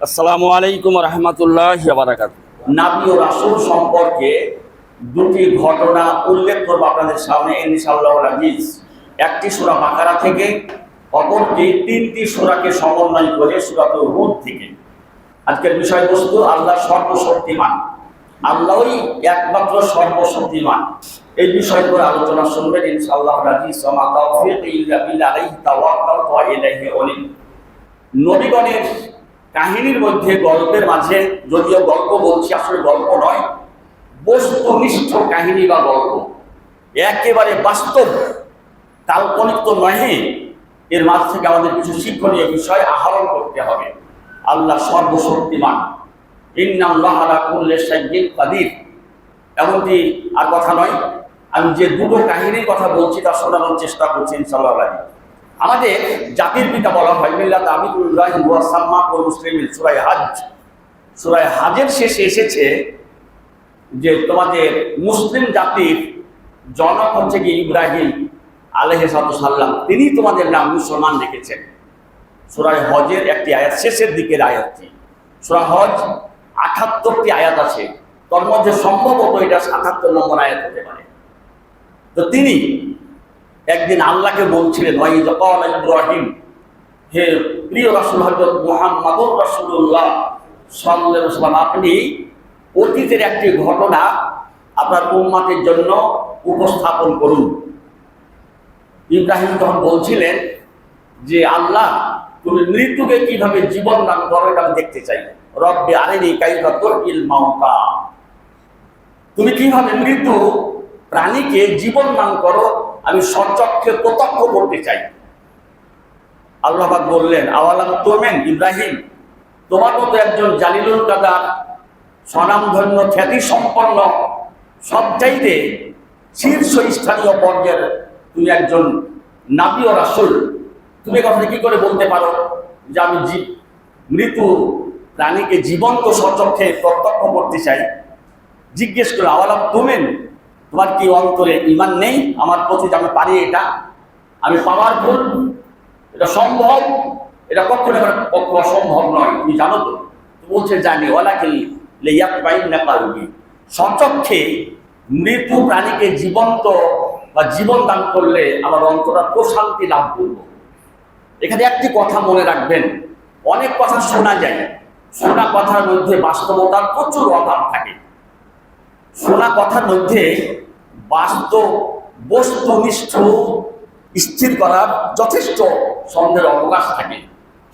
আসসালামু আলাইকুম রহমতুল্লাহ বারাকাত। নবী ও রাসূল সম্পর্কে দুটি ঘটনা উল্লেখ করব আপনাদের সামনে ইনশাআল্লাহ আজিজ। একটি সূরা বাকারা থেকে, অপরটি তিনটি সূরাকে সমন্বয় করে সূরা হুদ থেকে। আজকের বিষয়বস্তু আল্লাহ সর্বশক্তিমান, আল্লাহই একমাত্র সর্বশক্তিমান। এই বিষয় করে আলোচনা শুনবেন ইনশাআল্লাহ আজিজ। ওয়া তাওফীক ইল্লা বিল্লাহি তাওয়াক্কালতু ওয়া ইলাইহি উনীব। নবীগণের কাহিনীর মধ্যে, গল্পের মাঝে, যদিও গল্প বলছি আসলে গল্প নয়, বস্তুনিষ্ঠ কাহিনী বা গল্প, একেবারে বাস্তব, কাল্পনিক তো নয়। এর মাঝ থেকে আমাদের কিছু শিক্ষণীয় বিষয় আহরণ করতে হবে। আল্লাহ সর্বশক্তিমান, ইন্নাল্লাহা আলা কুল্লি শাইইন কাদির। এমনটি আর কথা নয়, আমি যে দুটো কাহিনীর কথা বলছি তা শোনানোর চেষ্টা করছি ইনশাআল্লাহ। আমাদের জাতির পিতা বলা হয় মিল্লাত আবিদুর ইব্রাহিম ওয়া সাম্মাকুল মুসলিমিন। সূরা হজ, সূরা হজের শেষে এসেছে যে তোমাদের মুসলিম জাতির জনক হচ্ছে কি ইব্রাহিম আলাইহিস সালাম, তিনি তোমাদের নাম মুসলমান রেখেছেন। সূরা হজের একটি আয়াত, শেষের দিকের আয়াতটি। সূরা হজ ৭৮টি আয়াত আছে, তার মধ্যে সম্ভবত এটা ৭৭ নম্বর আয়াত হতে পারে। তো তিনি একদিন আল্লাহকে বলছিলেন, ইব্রাহিম, হে প্রিয় রাসূল হযরত মুহাম্মদুর রাসূলুল্লাহ সাল্লাল্লাহু আলাইহি ওয়াসাল্লাম, আপনি অতীতের একটি ঘটনা আপনার উম্মতের জন্য উপস্থাপন করুন। ইব্রাহিম তখন বলছিলেন যে আল্লাহ, তুমি মৃত্যুকে কিভাবে জীবন দান করো এটা আমি দেখতে চাই। রব্বি আরিনি কাইফা তুহিল মাউতা, তুমি কিভাবে মৃত্যু প্রাণীকে জীবন দান করো আমি সচক্ষে প্রত্যক্ষ করতে চাই। আল্লাহ পাক বললেন, আওয়ালাম তুমিন ইব্রাহিম, তোমার মতো একজন জালিলুল কাদার, স্বনামধন্য, খ্যাতি সম্পন্ন, সবচাইতে শীর্ষস্থানীয় পর্যায়ের তুমি একজন নবী ও রাসূল, তুমি কথা কি করে বলতে পারো যে আমি মৃত্যু প্রাণীকে জীবন্ত সচক্ষে প্রত্যক্ষ করতে চাই? জিজ্ঞেস করো, আওয়ালাম তুমিন, তোমার কি অন্তরে ঈমান নেই আমার প্রতি যে আমি পারি, এটা আমি পাওয়ারফুল, এটা সম্ভব? এটা কখনো অসম্ভব নয়, তুমি জানো তো? বলছে জানি। ওয়ালাকিন লিয়াতবাইন্না কালবি, সচক্ষে মৃত্যু প্রাণীকে জীবন্ত বা জীবন দান করলে আমার অন্তরটা প্রশান্তি লাভ করব। এখানে একটি কথা মনে রাখবেন, অনেক কথা শোনা যায়, শোনা কথার মধ্যে বাস্তবতার প্রচুর অভাব থাকে। শোনা কথার মধ্যে বাস্তব বস্তুনিষ্ঠ স্থির করার যথেষ্ট সন্দেহের অবকাশ থাকে।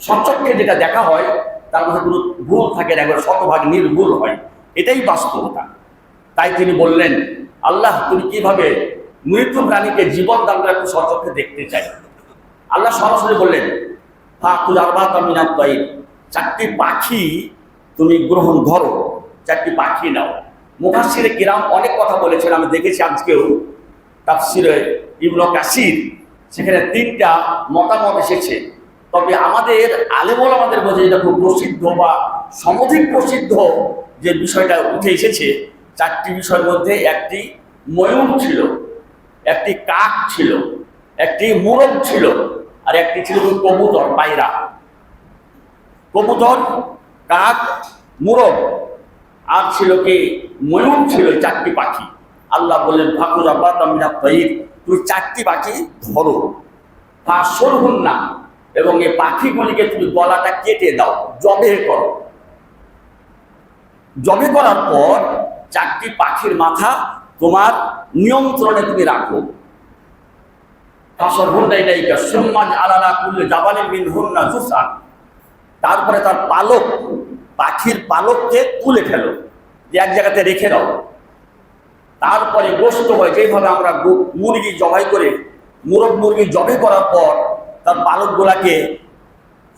সচক্ষে যেটা দেখা হয় তার মধ্যে কোনো ভুল থাকে না, একবার শতভাগ নির্ভুল হয়, এটাই বাস্তবতা। তাই তিনি বললেন, আল্লাহ, তুমি কিভাবে মৃত্যু প্রাণীকে জীবন দান করে একটু সচক্ষে দেখতে চাই। আল্লাহ সরাসরি বললেন, ফাকুল আরবাতা মিনাত তাইর, চারটি পাখি তুমি গ্রহণ করো, চারটি পাখি নাও। মুফাসসিরে কিরাম অনেক কথা বলেছেন, আমি দেখেছি আজকেও তাফসিরে ইবনে কাসির, সেখানে তিনটা মতামত এসেছে। তবে আমাদের আলেম ওলামাদের মধ্যে যেটা খুব প্রসিদ্ধ বা সমধিক প্রসিদ্ধ যে বিষয়টা উঠে এসেছে, চারটি বিষয়ের মধ্যে একটি ময়ূর ছিল, একটি কাক ছিল, একটি মোরগ ছিল, আর একটি ছিল কবুতর, পায়রা। কবুতর, কাক, মোরগ আর ছিল কি ময়ূর ছিল, চারটি পাখি। আল্লাহ বললেন, ফাকুল আরবাতা মিনাত তাইর, তুমি চারটি পাখি ধরো, ফাসরহুন্না, এবং এই পাখিগুলিকে তুমি গলাটা কেটে দাও, জবে করো। জবে করার পর চারটি পাখির মাথা তোমার নিয়ন্ত্রণে তুমি রাখো। ফাসরহুন্না ইলাইকা সুম্মা আলালা কুল্লি জাবালিন মিনহুন্না জুসআন, তারপরে তার পালক, পাখির পালককে তুলে ফেলো, যে এক জায়গাতে রেখে দাও। তারপরে গোশত হয়, যেভাবে আমরা মুরগি জবাই করে, মোরগ মুরগি জবাই করার পর তার পালকগুলাকে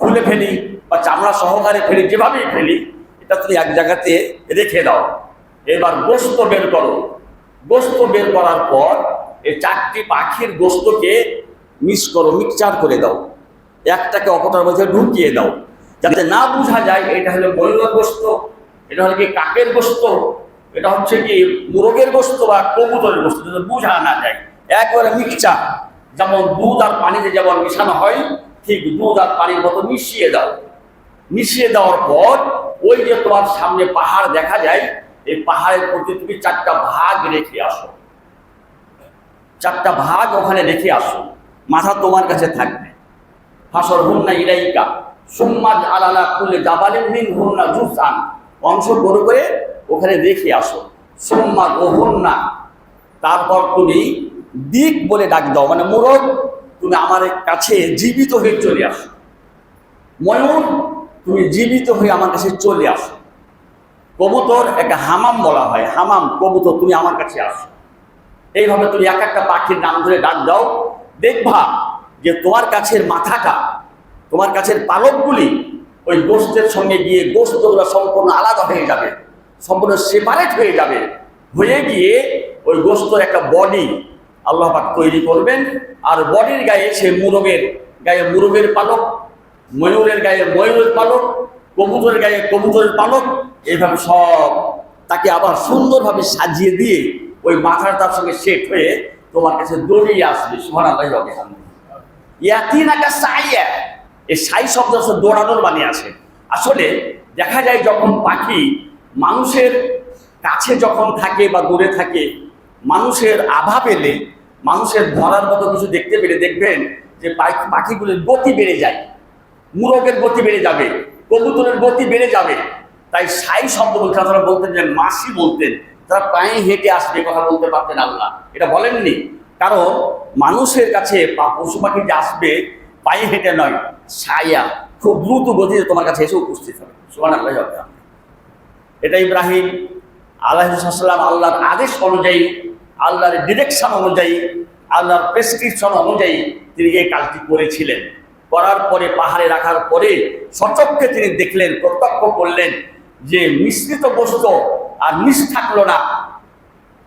খুলে ফেলি বা চামড়া সহকারে ফেলি, যেভাবেই ফেলি, এটা তুমি এক জায়গাতে রেখে দাও। এবার গোশত বের করো। গোশত বের করার পর এই চারটি পাখির গোশতকে মিক্সচার করে দাও, একটাকে অপরটার মধ্যে ঢুকিয়ে দাও, যাতে না বোঝা যায় এটা হলো ময়ূরের গোশত, এটা হলো কি কাকের গোশত, এটা হচ্ছে কি মোরগের গোশত বা কবুতরের গোশত, যাতে বোঝা না যায়। একবারে মিক্সচার, যেমন দুধ আর পানিতে যেমন মিশানো হয়, ঠিক দুধ আর পানির মতো মিশিয়ে দাও। মিশিয়ে দেওয়ার পর ওই যে তোমার সামনে পাহাড় দেখা যায়, এই পাহাড়ের প্রতি তুমি 4টা ভাগ রেখে আসো, 4টা ভাগ ওখানে রেখে আসো, মাথা তোমার কাছে থাকবে। ফাসর হুন্না ইলাইকা সুম্মাজ আলালা কুলে জাবালিন মিন হুন্না জুসান, অংশ বড় করে ওখানে রেখে আসো। সুম্মা ওহুন্না, তারপর তুমি দিক বলে ডাক দাও, মানে মোরগ তুমি আমার কাছে জীবিত হয়ে চলে আসো। ময়ূর তুমি জীবিত হয়ে আমার কাছে চলে আসো। কবুতর একটা হামাম বলা হয়, হামাম কবুতর তুমি আমার কাছে আসো। এইভাবে তুমি এক একটা পাখির নাম ধরে ডাক দাও, দেখবা যে তোমার কাছের মাথাটা, তোমার কাছের পালকগুলি ওই গোশতের সঙ্গে গিয়ে গোশতগুলো সম্পূর্ণ আলাদা হয়ে যাবে, সম্পূর্ণ সেপারেট হয়ে যাবে। হয়ে গিয়ে ওই গোশতের একটা বডি আল্লাহ পাক তৈরি করবেন, আর বডির গায়ে সে মুরগের গায়ে মুরগের পালক, ময়ূরের গায়ে ময়ূরের পালক, কবুতরের গায়ে কবুতরের পালক, এইভাবে সব তাকে আবার সুন্দরভাবে সাজিয়ে দিয়ে ওই মাথার তার সঙ্গে সেট হয়ে তোমার কাছে দৌড়িয়ে আসবে। সুবহানাল্লাহি ওয়া বিহামদিহি। ইয়াতিনাকা সাইয়া, এই সাই শব্দ দৌড়ানোর মানে আছে। আসলে দেখা যায় যখন পাখি মানুষের কাছে যখন থাকে বা দূরে থাকে, মানুষের আভা পেলে, মানুষের ধরার মতো কিছু দেখতে পেলে দেখবেন যে পাখিগুলোর গতি বেড়ে যায়, মুরগের গতি বেড়ে যাবে, কবুতরের গতি বেড়ে যাবে। তাই সাই শব্দ বলতে তারা বলতেন যে মাসি বলতেন, তারা পায়ে হেঁটে আসবে, কথা বলতে পারতেন আল্লাহ, এটা বলেননি। কারণ মানুষের কাছে বা পশু পাখি যে আসবে পায়ে হেঁটে নয়, ছায়া খুব দ্রুত গতিতে তোমার কাছে এসে উপস্থিত হবে। সুবহানাল্লাহ। এটা ইব্রাহিম আলাইহিস সালাম আল্লাহর আদেশ অনুযায়ী, আল্লাহর ডিরেকশন অনুযায়ী, আল্লাহর প্রেসক্রিপশন অনুযায়ী তিনি এই কাজটি করেছিলেন। করার পরে পাহাড়ে রাখার পরে সচক্ষে তিনি দেখলেন, প্রত্যক্ষ করলেন যে মিশ্রিত বস্তু আর মিশ থাকলো না।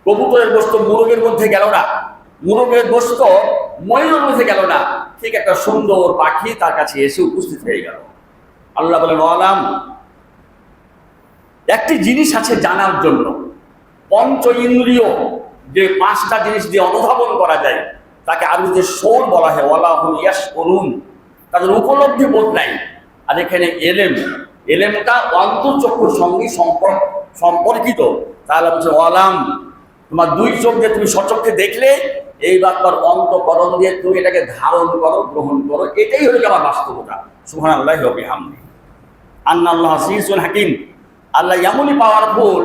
কবুতরের বস্তু মুরগের মধ্যে গেল না, মুরগের বস্তু ময়ূরের মধ্যে গেল না, ঠিক একটা সুন্দর পাখি তার কাছে এসে উপস্থিত হয়ে গেল। আল্লাহ বলেন, আলাম, একটি জিনিস আছে জানার জন্য, পঞ্চ ইন্দ্রিয় যে 5টা জিনিস দিয়ে অনুধাবন করা যায় তাকে আরবিতে শোর বলা হয়। ওয়ালাহুম ইয়াশকুরুন, তাদের উপলব্ধি বোধ নাই। আর এখানে এলেম, এলেমটা অন্তর্চক্ষুর সঙ্গে সম্পর্কিত। তাহলে বলছে ওয়ালাম, তোমার 2 চোখ দিয়ে তুমি সচক্ষে দেখলে, এইবার তোমার অন্তঃকরণ দিয়ে তুমি এটাকে ধারণ করো, গ্রহণ করো। এটাই হলো আমার বাস্তবতা। সুবহানাল্লাহি ওয়া বিহামদিহি। আন্নাল্লাহু আজিজুল হাকিম, আল্লাহ এমনই পাওয়ারফুল,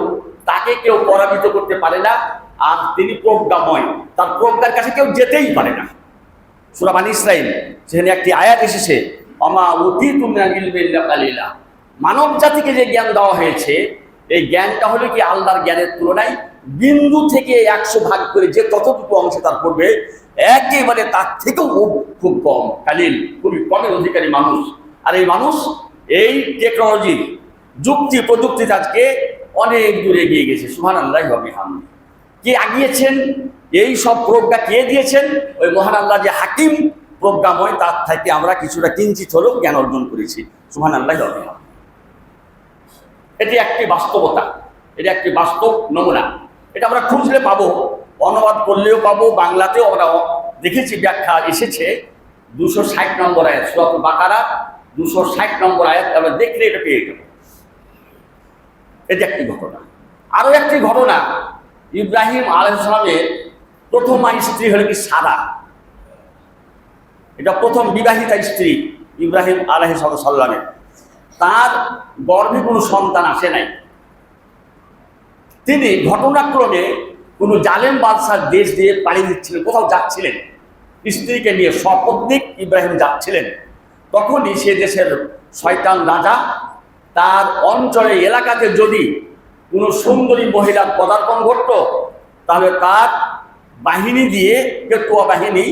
তাকে কেউ পরাজিত করতে পারে না। আর তিনি প্রজ্ঞাময়, তার প্রজ্ঞার কাছে কেউ যেতেই পারে না। সূরা বানী ইসরাঈল সেখানে একটি আয়াত এসেছে, ওমা উতীতুম মিনাল ইলমি ইল্লা কালিলা, মানব জাতিকে যে জ্ঞান দেওয়া হয়েছে, এই জ্ঞানটা হলো কি আল্লাহর জ্ঞানের তুলনায় বিন্দু থেকে 100 ভাগ করে যে ততটুকু অংশে তার পড়বে, একেবারে তার থেকেও খুব কম, কালিল, খুবই কমের অধিকারী মানুষ। আর এই মানুষ এই টেকনোলজি, যুক্তি প্রযুক্তিতে আজকে অনেক দূরে এগিয়ে গেছে। সুবহানাল্লাহি ওয়া বিহামদিহি। কে আগিয়েছেন? এই সব প্রজ্ঞা কে দিয়েছেন? ওই মহান আল্লাহ যে হাকিম, প্রজ্ঞাময়, তার থেকে আমরা কিছুটা কিঞ্চিত হলেও জ্ঞান অর্জন করেছি। সুবহানাল্লাহি ওয়া বিহামদিহি। এটি একটি বাস্তবতা, এটি একটি বাস্তব নমুনা। এটা আমরা খুঁজলে পাবো, অনুবাদ করলেও পাবো, বাংলাতেও আমরা দেখেছি, ব্যাখ্যা এসেছে। 260 নম্বর আয়াত, সূরা বাকারা 260 নম্বর আয়াত, আমরা দেখলে এটা পেয়ে যাবো। এটি একটি ঘটনা। আরো একটি ঘটনা, ইব্রাহিম আলাইহিস সালামের প্রথম স্ত্রী হল কি সারা। এটা প্রথম বিবাহিতা স্ত্রী ইব্রাহিম আলাইহিস সালামের। তার গর্ভে কোনো সন্তান আসে নাই। তিনি ঘটনাক্রমে কোনো জালেম বাদশার দেশ দিয়ে পাড়ি দিচ্ছিলেন, কোথাও যাচ্ছিলেন, স্ত্রীকে নিয়ে সপত্নীক ইব্রাহিম যাচ্ছিলেন। তখনই সে দেশের শয়তান রাজা তার অঞ্চলে এলাকাতে যদি কোনো সুন্দরী মহিলার পদার্পণ ঘটত, তাহলে তার বাহিনী দিয়ে, পেটুয়া বাহিনী,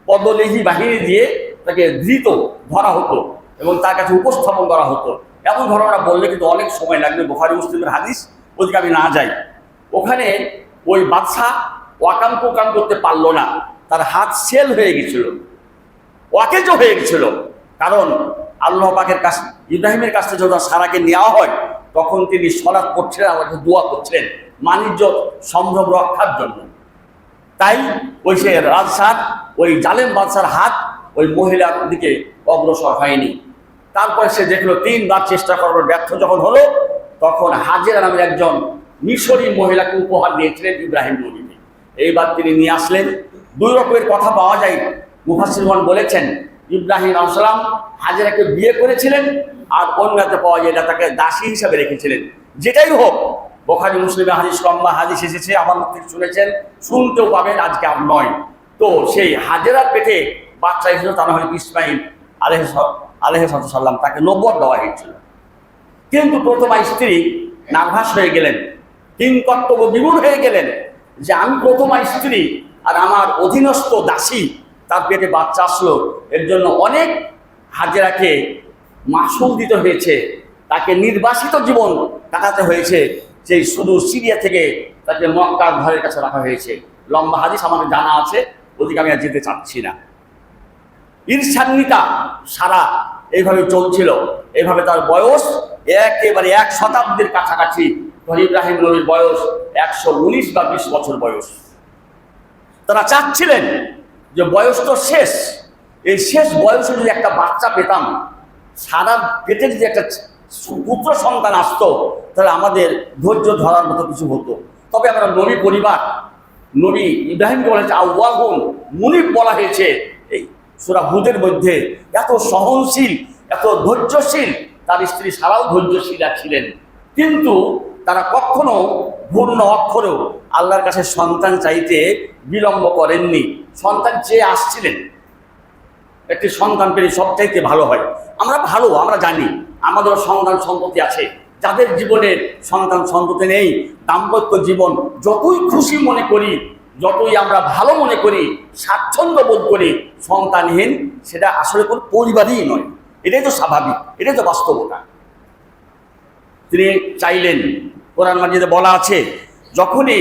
পদলেহী বাহিনী দিয়ে তাকে ধৃত ধরা হতো এবং তার কাছে উপস্থাপন করা হতো। এমন ঘটনা বললে কিন্তু অনেক সময় লাগবে, বুখারী মুসলিমের হাদিস, ওদিকে আমি না যাই। ওখানে ওই বাদশাহ ওয়াকাম কোকাম করতে পারলো না, তার হাত সেল হয়ে গেছিল, ওয়াকেজ হয়ে গেছিল। কারণ আল্লাহ পাকের কাছে, ইব্রাহিমের কাছে যখন সারাকে নেওয়া হয়, তখন তিনি সালাত করছিলেন, আমাকে দোয়া করছিলেন বাণিজ্য সম্ভ্রম রক্ষার জন্য। তাই ওই সে রাজসার, ওই জালেম বাদশার হাত ওই মহিলার দিকে অগ্রসর হয়নি। তারপরে সে দেখলো 3 বার চেষ্টা করার ব্যর্থ যখন হলো, তখন হাজেরা নামের একজন মিশরী মহিলাকে উপহার দিয়েছিলেন ইব্রাহিম নবীকে। এইবার তিনি নিয়ে আসলেন। 2 রকমের কথা পাওয়া যায়। মুফাসসিরগণ বলেছেন ইব্রাহিম আলাইহিস সালাম হাজেরাকে বিয়ে করেছিলেন, আর অন্যতে পাওয়া যায় এটা তাকে দাসী হিসাবে রেখেছিলেন। যেটাই হোক, বুখারী মুসলিমে হাদিস লম্বা হাদিস এসেছে, আমার মুখ থেকে শুনেছেন, শুনতেও পাবেন, আজকে আর নয়। তো সেই হাজেরার পেটে বাচ্চা এসেছিল, তার নাম হল ইসমাইল আলাইহিস সালাম, তাকে নবুয়ত দেওয়া হয়েছিল। কিন্তু প্রথমা স্ত্রী নার্ভাস হয়ে গেলেন, কিংকর্তব্য বিমূঢ় হয়ে গেলেন যে আমি প্রথমা স্ত্রী আর আমার অধীনস্থ দাসী, তার পেটে বাচ্চা আসলো, এর জন্য অনেক হাজেরাকে মাসুল দিতে হয়েছে, তাকে নির্বাসিত জীবন কাটাতে হয়েছে। সেই শুধু সিরিয়া থেকে তাকে মক্কার ঘরের কাছে রাখা হয়েছে। লম্বা হাদিস আমাদের জানা আছে, ওদিকে আমি আর যেতে চাচ্ছি না। ঈর্ষান্বিতা সারা এইভাবে চলছিল। এইভাবে তার বয়স একেবারে 1 শতাব্দীর কাছাকাছি। ইব্রাহিম নবীর বয়স 119 বা 20 বছর বয়স। তারা চাচ্ছিলেন যে বয়স তো শেষ, এই শেষ বয়সে যদি একটা বাচ্চা পেতাম, সারা পেটে যদি একটা পুত্র সন্তান আসতো, তাহলে আমাদের ধৈর্য ধরার মতো কিছু হতো। তবে আমরা নবী পরিবার, নবী ইব্রাহিমকে বলা হয়েছে আওয়াহুন মুনিব বলা হয়েছে এই সূরা হুদের মধ্যে। এত সহনশীল, এত ধৈর্যশীল, তার স্ত্রী সারাও ধৈর্যশীলা ছিলেন। কিন্তু তারা কখনো পূর্ণ অক্ষরেও আল্লাহর কাছে সন্তান চাইতে বিলম্ব করেননি। সন্তান চেয়ে আসছিলেন। একটি সন্তান পেলে সবচাইতে ভালো হয়। আমরা ভালো, আমরা জানি আমাদের সন্তান সন্ততি আছে। যাদের জীবনের সন্তান সন্ততি নেই, দাম্পত্য জীবন যতই খুশি মনে করি, যতই আমরা ভালো মনে করি, স্বাচ্ছন্দ্য বোধ করি, সন্তানহীন সেটা আসলে কোনো পরিবারই নয়। এটাই তো স্বাভাবিক, এটাই তো বাস্তবতা। তিনি চাইলেন, কোরআন মাজিদে বলা আছে, যখনই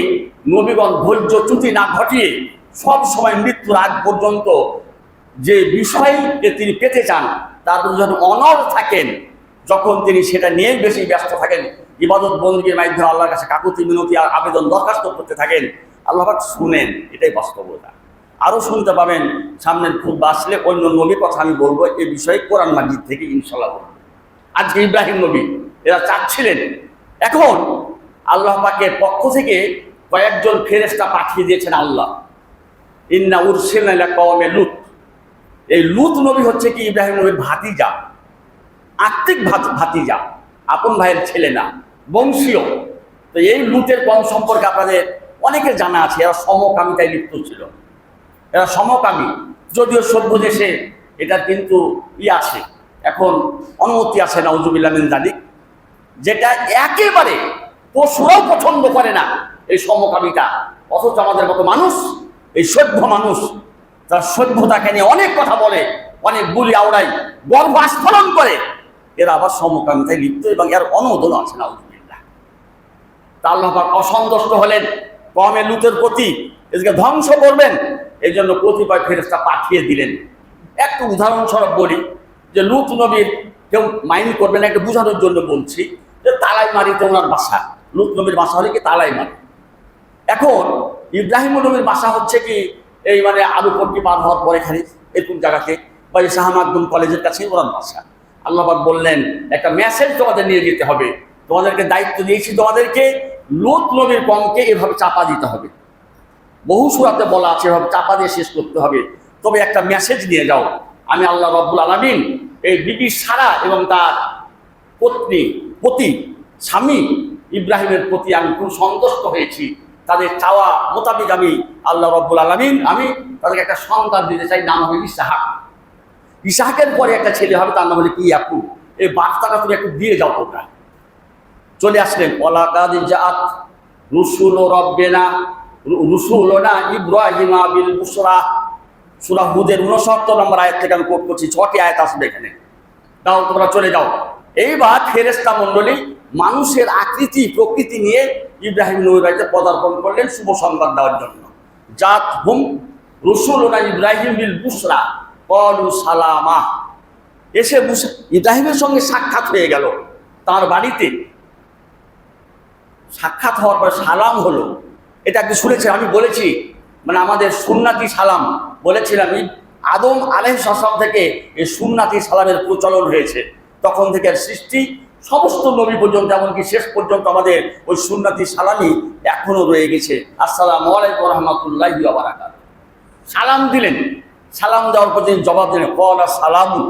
নবীগণ ধৈর্যচ্যুতি না ঘটিয়ে সব সময় মৃত্যুর আগ পর্যন্ত যে বিষয়কে তিনি পেতে চান তার যখন অনড় থাকেন, যখন তিনি সেটা নিয়ে বেশি ব্যস্ত থাকেন, ইবাদত বন্দীর মাধ্যমে আল্লাহর কাছে কাকুতি মিনতি আর আবেদন দরখাস্ত করতে থাকেন, আল্লাহ পাক শুনেন। এটাই বাস্তবতা। আরও শুনতে পাবেন সামনের খুতবা আসলে, অন্য নবীর কথা আমি বলবো এই বিষয়ে কোরআন মাজিদ থেকে ইনশাআল্লাহ বলবো। আজকে ইব্রাহিম নবী এরা চাচ্ছিলেন। এখন আল্লাহ পাকের পক্ষ থেকে কয়েকজন ফেরেশতা পাঠিয়ে দিয়েছেন আল্লাহ। ইন্না উরসিলনা ইলা কওমে লূত। এই লূত নবী হচ্ছে কি ইব্রাহিম নবীর ভাতিজা, আত্মিক ভাতিজা, আপন ভাইয়ের ছেলে না, বংশীয়। তো এই লূতের কম সম্পর্কে আপনাদের অনেকের জানা আছে। এরা সমকামিতায় লিপ্ত ছিল। এরা সমকামী, যদিও সভ্য দেশে এটার কিন্তু আছে, এখন অনুমতি আছে নাউজুবিল্লাহ মিন যালিক, যেটা একেবারে পশুরাও পছন্দ করে না এই সমকামিতা। অথচ আমাদের মতো মানুষ, এই সভ্য মানুষ, তার সভ্যতাকে নিয়ে অনেক কথা বলে, অনেক বুলি আওড়ায়, গর্ব আস্ফলন করে। এরা আবার সমকামিতায় লিপ্ত এবং এর অনুমোদন আছে নাউজুবিল্লাহ। তা আল্লাহ পাক অসন্তুষ্ট হলেন কওমে লূতের প্রতি, এদেরকে ধ্বংস করবেন, এই জন্য কতিপয় ফেরেশতা পাঠিয়ে দিলেন। একটু উদাহরণস্বরূপ বলি যে লূত নবীর কেউ মাইন্ড করবে না, একটু বোঝানোর জন্য বলছি যে তালাইমারিতে ওনার বাসা। লূত নবীর বাসা হলে কি তালাইমারি। এখন ইব্রাহিম নবীর বাসা হচ্ছে কি এই মানে আলুপট্টি পার হওয়ার পরে খালি এরকম জায়গাতে, বা শাহমাকদুম কলেজের কাছেই ওনার বাসা। আল্লাহ পাক বললেন একটা মেসেজ তোমাদের নিয়ে যেতে হবে, তোমাদেরকে দায়িত্ব দিয়েছি, তোমাদেরকে লূত নবীর কমকে এভাবে চাপা দিতে হবে। বহু সূরাতে বলা আছে এভাবে চাপা দিয়ে শেষ করতে হবে। তবে একটা মেসেজ নিয়ে যাও, আমি আল্লাহ রাব্বুল আলামিন এই বিবি সারা এবং তার পতি স্বামী ইব্রাহিমের প্রতি আমি খুব সন্তুষ্ট হয়েছি। তাদের চাওয়া মোতাবেক আমি আল্লাহ রাব্বুল আলামিন আমি তাদেরকে একটা সন্তান দিতে চাই, নাম হবে ইসহাক। ইসহাকের পরে একটা ছেলে হবে, তার নাম হলে ইয়াকুব। এই বার্তাটা তুমি একটু দিয়ে যাও তোমরা। চলে আসলেন ওয়ালাকাদ জাআত রুসুলুনা ইব্রাহিম বিল বুশরা। সূরা হুদের 69 নম্বর আয়াত থেকে আমি কোট করছি, 6টি আয়াত আসবে এখানে। দাও তোমরা চলে যাও। এইবার ফেরেশতা মণ্ডলী মানুষের আকৃতি প্রকৃতি নিয়ে ইব্রাহিম নবীর বাড়িতে পদার্পণ করলেন শুভ সংবাদ দেওয়ার জন্য। জাত হুম রসুলুনা ইব্রাহিম বিল বুশরা ক্বালু সালামা। এসে ইব্রাহিমের সঙ্গে সাক্ষাৎ হয়ে গেল তার বাড়িতে। সাক্ষাৎ হওয়ার পর সালাম হলো। এটা আপনি শুনেছেন, আমি বলেছি, মানে আমাদের সুন্নাতি সালাম বলেছিলাম। আদম আলাইহিস সালাম থেকে এই সুন্নাতি সালামের প্রচলন হয়েছে। তখন থেকে আর সৃষ্টি সমস্ত নবী পর্যন্ত, এমনকি শেষ পর্যন্ত আমাদের ওই সুন্নতি সালামি এখনো রয়ে গেছে। আসসালামু আলাইকুম ওয়া রাহমাতুল্লাহি ওয়া বারাকাতুহু। সালাম দিলেন, সালাম দেওয়ার পর তিনি জবাব দিলেন ক্বালা সালামু,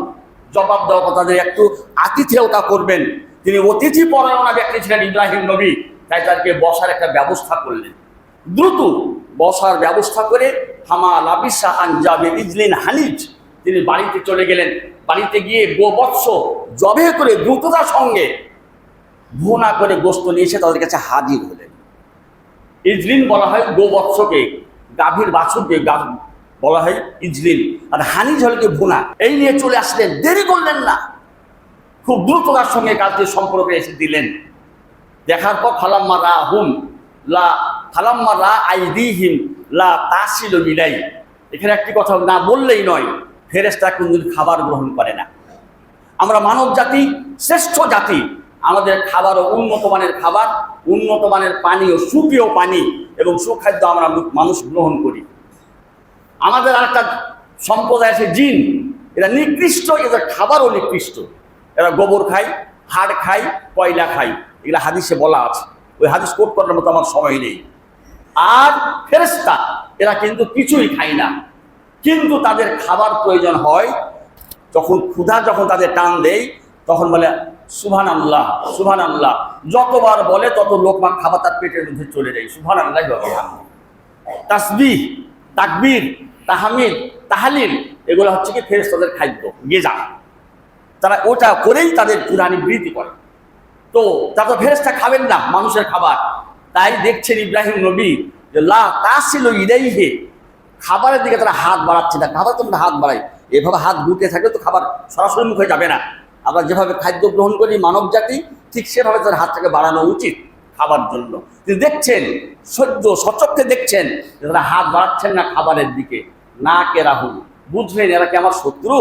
জবাব দেওয়ার পর তাদের একটু আতিথেয়তা করবেন। তিনি অতিথি পরায়ণা ব্যক্তি ছিলেন ইব্রাহিম নবী, তাই তাদেরকে বসার একটা ব্যবস্থা করলেন। দ্রুত বসার ব্যবস্থা করে হামা লাবিসা আনজাবে ইজলিন হানিজ, তিনি বাড়িতে চলে গেলেন। বাড়িতে গিয়ে গোবৎস জবে করে দ্রুততার সঙ্গে ভুনা করে গোস্ত নিয়ে এসে তাদের কাছে হাজির হলেন। ইজলিন বলা হয় গোবৎসকে, গাভীর বাছুরকে বলা হয় ইজলিন, আর হানিজ হলকে ভুনা। এই নিয়ে চলে আসলেন, দেরি করলেন না, খুব দ্রুততার সঙ্গে কাজটি সম্পর্কে এসে দিলেন। দেখার পর ফালাম্মা রা আইদিহিম লা তাসিলু ইলাই, এখানে একটি কথা না বললেই নয়, ফেরেশতা কোনদিন খাবার গ্রহণ করে না। আমরা মানব জাতি শ্রেষ্ঠ জাতি, আমাদের খাবারও উন্নত মানের খাবার, উন্নত মানের পানি ও সুপেয় পানি এবং সুখাদ্য আমরা মানুষ গ্রহণ করি। আমাদের আরেকটা সম্প্রদায় আছে জিন, এরা নিকৃষ্ট, এদের খাবারও নিকৃষ্ট। এরা গোবর খায়, হাড় খায়, কয়লা খায়, এগুলো হাদিসে বলা আছে। ওই হাদিস কোট করার মতো আমার সময় নেই। আর ফেরেশতা এরা কিন্তু কিছুই খায় না, কিন্তু তাদের খাবার প্রয়োজন হয় যখন ক্ষুধা যখন তাদের টান দেয়, তখন বলে সুবহানাল্লাহ সুবহানাল্লাহ। যতবার বলে তত লোকমা খাবার তার পেটের মধ্যে চলে যায়। সুবহানাল্লাহ তাসবিহ, তাকবীর, তাহমিদ, তাহলিল, এগুলো হচ্ছে কি ফেরেশতাদের খাদ্য, গেজা। তারা ওটা করেই তাদের ক্ষুধা নিবৃত্তি করে। তো তা তো ফেরেশতা খাবেন না মানুষের খাবার, তাই দেখছেন ইব্রাহিম নবী যে লা তাসিলু ইলাইহি, খাবারের দিকে তারা হাত বাড়াচ্ছে না। খাবার তো হাত বাড়ায়, এভাবে হাত গুটিয়ে থাকলে তো খাবার সরাসরি মুখে যাবে না। আমরা যেভাবে খাদ্য গ্রহণ করি মানব জাতি, ঠিক সেভাবে তার হাতটাকে বাড়ানো উচিত খাবার জন্য। তিনি দেখছেন, সচক্ষে দেখছেন যে তারা হাত বাড়াচ্ছেন না খাবারের দিকে। না কে রাহুল, বুঝলেন এরা কি আমার শত্রু?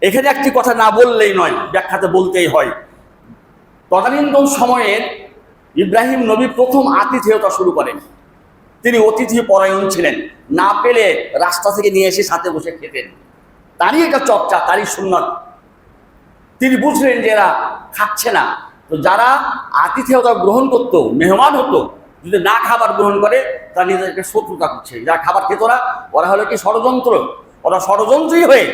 এখানে একটি কথা না বললেই নয়, ব্যাখ্যাতে বলতেই হয়। তদানীন্তন সময়ের ইব্রাহিম নবী প্রথম আতিথেয়তা শুরু করেন। তিনি অতিথি পরায়ণ ছিলেন, না পেলে রাস্তা থেকে নিয়ে এসে সাথে বসে খেতেন। তারই একটা চর্চা, তারই সুন্নত। তিনি বুঝলেন যে এরা খাচ্ছে না, তো যারা আতিথেয়তা গ্রহণ করতো, মেহমান হতো, যদি না খাবার গ্রহণ করে তারা নিজেদেরকে শত্রুতা করছে। যারা খাবার খেত না, ওরা হলো কি ষড়যন্ত্র, ওরা ষড়যন্ত্রী হয়ে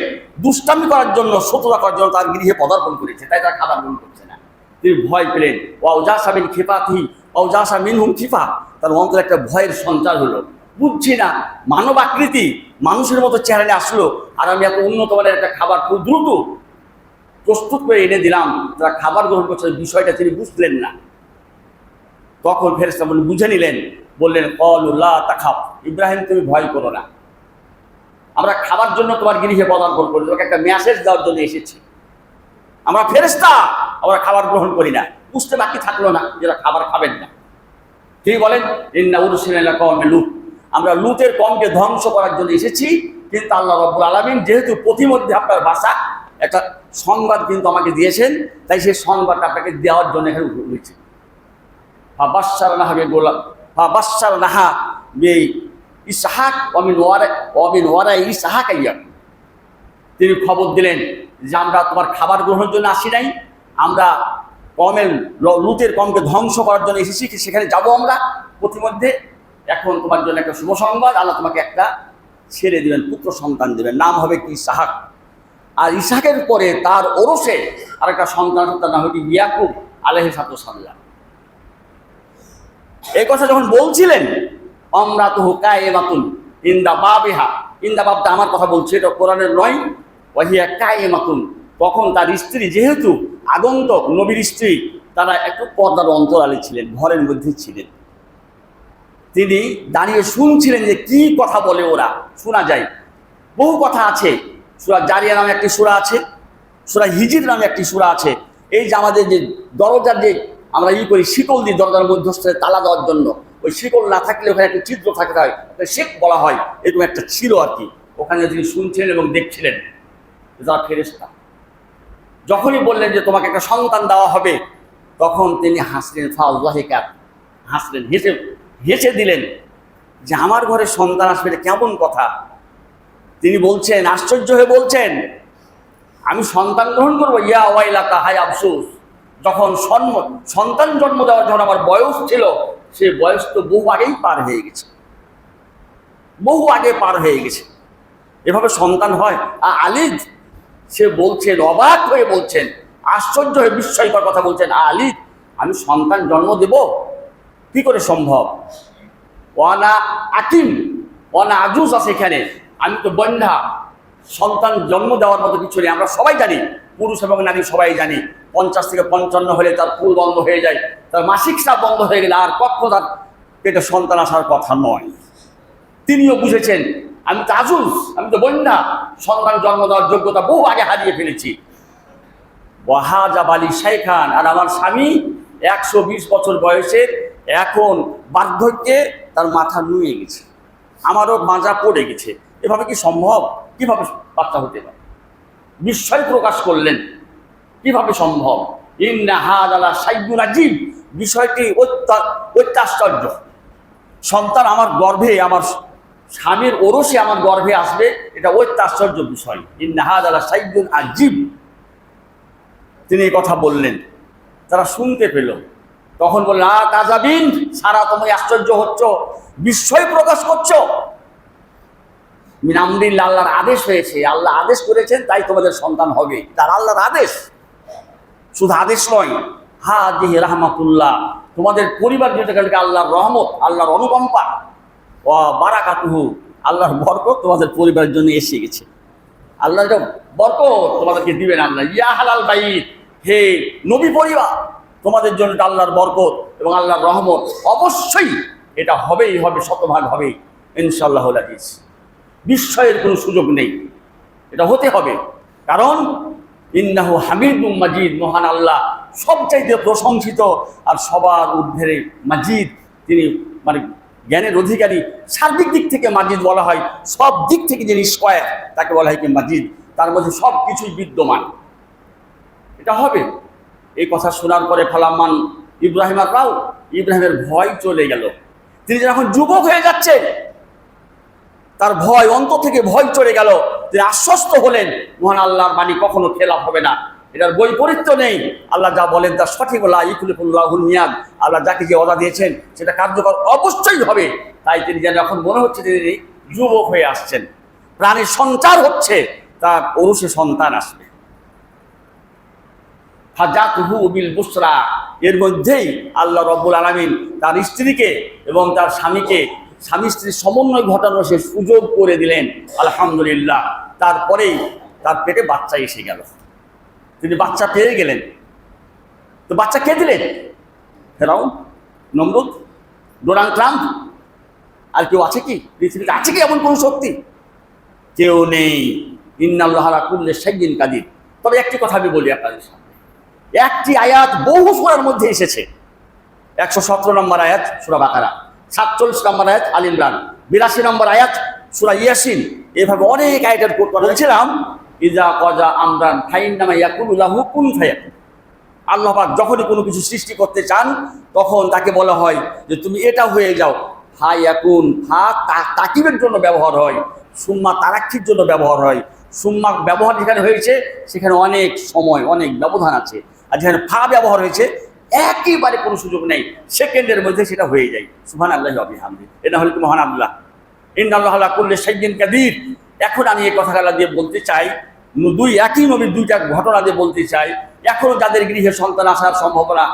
দুষ্টামি করার জন্য, শত্রুতা করার জন্য তার গৃহে পদার্পণ করেছে, তাই তারা খাবার গ্রহণ করছে না। তিনি ভয় পেলেন, ওয়াউজাসা মিন খিফাতিহি ওয়াউজাসা মিনহুম খিফা, তার অন্তরে একটা ভয়ের সঞ্চার হলো। বুঝছি না, মানব আকৃতি, মানুষের মতো চেহারা আসলো, আর আমি এত উন্নত মানের একটা খাবার খুব দ্রুত প্রস্তুত করে এনে দিলাম, যারা খাবার গ্রহণ করছে বিষয়টা তিনি বুঝলেন না। তখন ফেরেশতা বুঝে নিলেন, বললেন ক্বালু লা তাখাফ, ইব্রাহিম তুমি ভয় করো না, আমরা খাবার জন্য তোমার গৃহে পদার্পণ করি, তোমাকে একটা মেসেজ দেওয়ার জন্য এসেছি। আমরা ফেরেশতা, আমরা খাবার গ্রহণ করি না। বুঝতে বাকি থাকলো না যারা খাবার খাবেন না। তিনি বলেন ইন্না উরসিলা ইলা কওমি লূত, আমরা লূতের কওমকে ধ্বংস করার জন্য এসেছি, কিন্তু আল্লাহ রাব্বুল আলামিন যেহেতু প্রতিমধ্যে আপনার ভাষা একটা সংবাদ কিন্তু আমাকে দিয়েছেন, তাই সেই সংবাদটা আপনাকে দেওয়ার জন্য এখানে হয়েছে। ফাবাশশারনাহা বিইসহাক ওয়া মিন ওয়ারাই ইসহাক ইয়াকুব, তিনি খবর দিলেন যে আমরা তোমার খাবার গ্রহণের জন্য আসি নাই, আমরা লূতের কওমকে ধ্বংস করার জন্য এসেছি, সেখানে যাব আমরা প্রতিমধ্যে। এখন তোমার জন্য একটা শুভ সংবাদ, আল্লাহ তোমাকে একটা ছেড়ে দিবেন, পুত্র সন্তান দিবেন, নাম হবে কি ইসহাক। আর ইসহাকের পরে তার ওরসে আর একটা সন্তান, তার নাম হবে ইয়াকুব আলাইহিস সালাম। এই কথা যখন বলছিলেন, আমরাতুহু কায়েমাতুন ইনদা বাবিহা, ইনদা বাবটা আমার কথা বলছে, এটা কোরআনের নয়, ওয়াহিয়া কায়েমাতুন, তখন তার স্ত্রী, যেহেতু আগন্তক নবীর স্ত্রী, তারা একটু পর্দার অন্তরালে ছিলেন, ঘরের মধ্যে ছিলেন। তিনি দাঁড়িয়ে শুনছিলেন যে কি কথা বলে ওরা, শোনা যায়। বহু কথা আছে, সূরা জারিয়া নামে একটি সূরা আছে, সূরা হিজর নামে একটি সূরা আছে। এই যে আমাদের যে দরজার যে আমরা করি, শিকল দিই দরজার মধ্যস্থলে তালা দেওয়ার জন্য, ওই শিকল না থাকলে ওখানে একটা ছিদ্র থাকতে হয়, শেখ বলা হয়, এরকম একটা ছিল আর কি। ওখানে তিনি শুনছিলেন এবং দেখছিলেন যারা ফেরেশতা। যখনই বললেন যে তোমাকে একটা সন্তান দেওয়া হবে, তখন তিনি হাসলেন, ফাওয়াহিকা, হাসলেন, হেসে দিলেন যে আমার ঘরে সন্তান আসবে, এটা কেমন কথা। তিনি বলছেন, আশ্চর্য হয়ে বলছেন, আমি সন্তান গ্রহণ করবো, ইয়া ওয়াইলাতা, হায় আফসোস। যখন সন্তান জন্ম দেওয়ার যখন আমার বয়স ছিল, সে বয়স তো বহু আগেই পার হয়ে গেছে, বহু আগে পার হয়ে গেছে। এভাবে সন্তান হয়? আলী সে বলছেন, অবাক হয়ে বলছেন, আশ্চর্য হয়ে বিস্ময়কর কথা বলছেন, আলী আমি সন্তান জন্ম দেব, কি করে সম্ভব? ওয়ানা আকিম, ওয়ানা আজুজ আছে এখানে, আমি তো বন্ধ্যা, সন্তান জন্ম দেওয়ার মতো কিছু নেই। আমরা সবাই জানি, পুরুষ এবং নারী সবাই জানি, 50 থেকে 55 হলে তার ফুল বন্ধ হয়ে যায়, তার মাসিক স্রাব বন্ধ হয়ে গেলে আর কখনো তার পেটে সন্তান আসার কথা নয়। তিনিও বুঝেছেন আমি তো আজুজ, আমি তো বন্যা, সন্তান জন্ম দেওয়ার যোগ্যতা বহু আগে হারিয়ে ফেলেছি। ওয়াহাজাব আলী শাইখান, আর আমার স্বামী 120 বছর বয়সের, এখন বার্ধক্যে তার মাথা নুয়ে গেছে, আমারও মাজা পড়ে গেছে। এভাবে কি সম্ভব? কিভাবে বাচ্চা হতে পারে? বিস্ময় প্রকাশ করলেন, কিভাবে সম্ভব? ইন্না হাযা শাইউন আজীব, বিষয়টি অত্যাশ্চর্য। সন্তান আমার গর্ভে, আমার স্বামীর ওরসে আমার গর্ভে আসবে, এটা অত্যাশ্চর্য বিষয়। ইন্না হাযা শাইউন আজীব, তিনি এই কথা বললেন। তারা শুনতে পেল, তখন বললেন, তাজাবিন, সারা তুমি আশ্চর্য হচ্ছ, বিস্ময় প্রকাশ করছো। মিনামদিল্লাহ, আল্লাহর আদেশ হয়েছে, আল্লাহ আদেশ করেছেন, তাই তোমাদের সন্তান হবে, তার আল্লাহর আদেশ। শুধু আদেশ নয়, হাযিহি রাহমাতুল্লাহ, তোমাদের পরিবার যেটাকে আল্লাহর রহমত, আল্লাহর অনুকম্পা, ওয়া বারাকাতুহু, আল্লাহর বরকত তোমাদের পরিবারের জন্য এসে গেছে। আল্লাহ বরকত তোমাদেরকে দিবেন। আল্লাহ, ইয়া হালাল বাইত, হে নবী পরিবার, তোমাদের জন্য আল্লাহর বরকত এবং আল্লাহর রহমত অবশ্যই এটা হবেই হবে, শতভাগ হবেই ইনশাআল্লাহ। আজিজ, বিস্ময়ের কোনো সুযোগ নেই, এটা হতে হবে। কারণ ইন্নাহু হামিদুম মাজিদ, মহান আল্লাহ সবচাইতে প্রশংসিত আর সবার ঊর্ধ্বে মাজিদ, তিনি মানে জ্ঞানের অধিকারী। সার্বিক দিক থেকে মাজিদ বলা হয়, সব দিক থেকে যিনি স্কয়ার তাকে বলা হয় কি মাজিদ, তার মধ্যে সব কিছুই বিদ্যমান। এটা হবে। এই কথা শোনার পরে ফালাম্মান ইব্রাহিম আর রাও, ইব্রাহিমের ভয় চলে গেল। তিনি যখন যুবক হয়ে যাচ্ছে, তার ভয়, অন্তর থেকে ভয় চলে গেল। তিনি আশ্বস্ত হলেন, মহান আল্লাহর বাণী কখনো খেলাফ হবে না, এটার বৈপরীত্য নেই। আল্লাহ যা বলেন তা সঠিক, ইখলিফুল্লাহুল মিয়াদ, আল্লাহ যাকে যে ওয়াদা দিয়েছেন সেটা কার্যকর অবশ্যই হবে। তাই তিনি যেন এখন মনে হচ্ছে তিনি যুবক হয়ে আসছেন, প্রাণের সঞ্চার হচ্ছে, তার ওরসে সন্তান আসবে। ফাজাতুহু বিল বুসরা, এর মধ্যেই আল্লাহ রাব্বুল আলামিন তার স্ত্রীকে এবং তার স্বামীকে, স্বামী স্ত্রীর সমন্বয় ঘটানোর সে সুযোগ করে দিলেন। আলহামদুলিল্লাহ। তারপরেই তার পেটে বাচ্চা এসে গেল, তিনি বাচ্চা পেয়ে গেলেন। তো বাচ্চা কে দিলেন? ফেরাউন, নমরুদ, ডোনাল্ড ট্রাম্প, আর কেউ আছে কি পৃথিবীতে? আছে কি এমন কোন শক্তি? কেউ নেই। ইন্নাল্লাহা আলা কুল্লি শাইইন কাদির। তবে একটি কথা আমি বলি আপনাদের সামনে, একটি আয়াত বহু সূরার মধ্যে এসেছে। 117 নম্বর আয়াত সূরা বাকারা, 47 নম্বর আয়াত আল ইমরান, 82 নম্বর আয়াত সূরা ইয়াসিন, এভাবে অনেক আয়াতের কোট বলেছিলাম। ইজা কাজা আমরান ফাইন্নামা ইয়াকুলু লাহু কুন ফায়াকুন। আল্লাহ পাক যখনই কোনো কিছু সৃষ্টি করতে চান, তখন তাকে বলা হয় যে তুমি এটা হয়ে যাও। ফায়াকুন, ফা তাকিবের জন্য ব্যবহার হয়, সুম্মা তারাক্ষির জন্য ব্যবহার হয়। সুম্মা ব্যবহার যেখানে হয়েছে সেখানে অনেক সময়, অনেক ব্যবধান আছে। আর যেখানে ফা ব্যবহার হয়েছে, একেবারে কোনো সুযোগ নেই, সেকেন্ডের মধ্যে সেটা হয়ে যায়। সুবহানাল্লাহি ওয়া বিহামদিহি, এটা হলো কি মহান আল্লাহ। ইন্নাল্লাহা আলা কুল্লি শাইইন কাদির। এখন আমি এই কথাগুলো দিয়ে বলতে চাই, একই নবীর দুইটা ঘটনা দিয়ে বলতে চাই। এখনো যাদের গৃহে সন্তান আসার সম্ভাবনা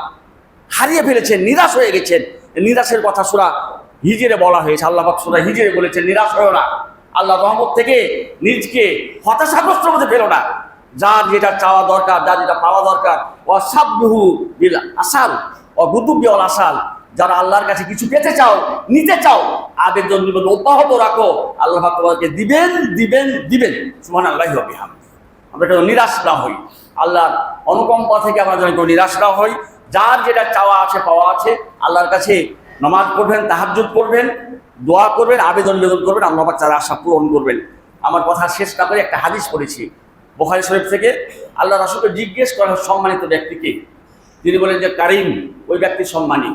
হারিয়ে ফেলেছেন, নিরাশ হয়ে গেছেন, নিরাশের কথা সূরা হিজরে বলা হয়েছে। আল্লাহ পাক সূরা হিজরে বলেছেন, নিরাশ হয়ো না, আল্লাহ রহমত থেকে নিজকে হতাশাগ্রস্ত হতে ফেলো না। যার যেটা চাওয়া দরকার, যার যেটা পাওয়া দরকার, ওয়াসাবহু বিল আসাল ওয়া গুদুবি ওয়াল আসাল, যারা আল্লাহর কাছে কিছু পেতে চাও, নিতে চাও, আবেদন নিবেদন অব্যাহত রাখো, আল্লাহ পাক তোমাকে দিবেন দিবেন দিবেন। সুবহানাল্লাহি ওয়া বিহামদিহি। আমরা যেন নিরাশ না হই, আল্লাহর অনুকম্পা থেকে আমরা যেন কেউ নিরাশ না হই। যার যেটা চাওয়া আছে, পাওয়া আছে, আল্লাহর কাছে নামাজ পড়বেন, তাহাজ্জুদ করবেন, দোয়া করবেন, আবেদন নিবেদন করবেন, আল্লাহ পাক তার আশা পূরণ করবেন। আমার কথা শেষ না করে একটা হাদিস পড়েছি বুখারী শরীফ থেকে। আল্লাহ রাসূলকে জিজ্ঞেস করা হয় সম্মানিত ব্যক্তিকে, তিনি বলেন যে কারিম, ওই ব্যক্তি সম্মানী,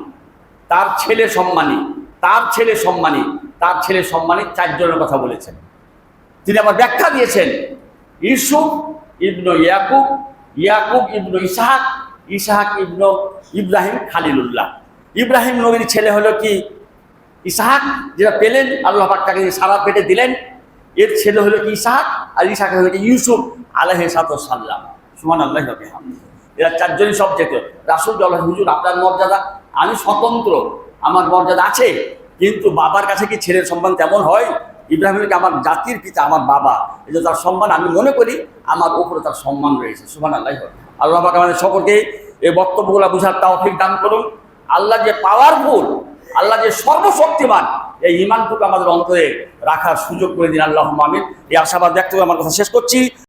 তার ছেলে সম্মানী, তার ছেলে সম্মানী, তার ছেলে সম্মানী, 4 জনের কথা বলেছেন। তিনি আবার ব্যাখ্যা দিয়েছেন, ইউসুফ, ইবনু ইয়াকুব, ইয়াকুব ইবনু ইসহাক, ইসহাক ইবনু ইব্রাহিম খালিলুল্লাহ। ইব্রাহিম নবীর ছেলে হলো কি ইসহাক, যেটা পেলেন আল্লাহ পাক তাকে সারা পেটে দিলেন। এর ছেলে হলো কি ইসহাক, আর ইসহাক হলো কি ইউসুফ আলাইহিস সালাম। সুবহানাল্লাহি ওয়া বিহামদিহি। এরা চারজনই সব যেত। রাসূল বলেন, হুজুর আপনার মর্যাদা, আমি স্বতন্ত্র, আমার মর্যাদা আছে, কিন্তু বাবার কাছে কি ছেলের সম্মান তেমন হয়? ইব্রাহিমকে আমার জাতির পিতা, আমার বাবা, এই যে তার সম্মান আমি মনে করি আমার উপরে তার সম্মান রয়েছে। সুবহানাল্লাহি ওয়া বিহামদিহি। আল্লাহ পাক আমাদের সকলকে এই বক্তব্যগুলো বুঝার তৌফিক দান করুন। আল্লাহ যে পাওয়ারফুল, আল্লাহ যে সর্বশক্তিমান, এই ঈমানটুকু আমাদের অন্তরে রাখার সুযোগ করে দিন। আল্লাহুম্মা আমিন। এই আশাবাদ ব্যক্ত করে আমার কথা শেষ করছি।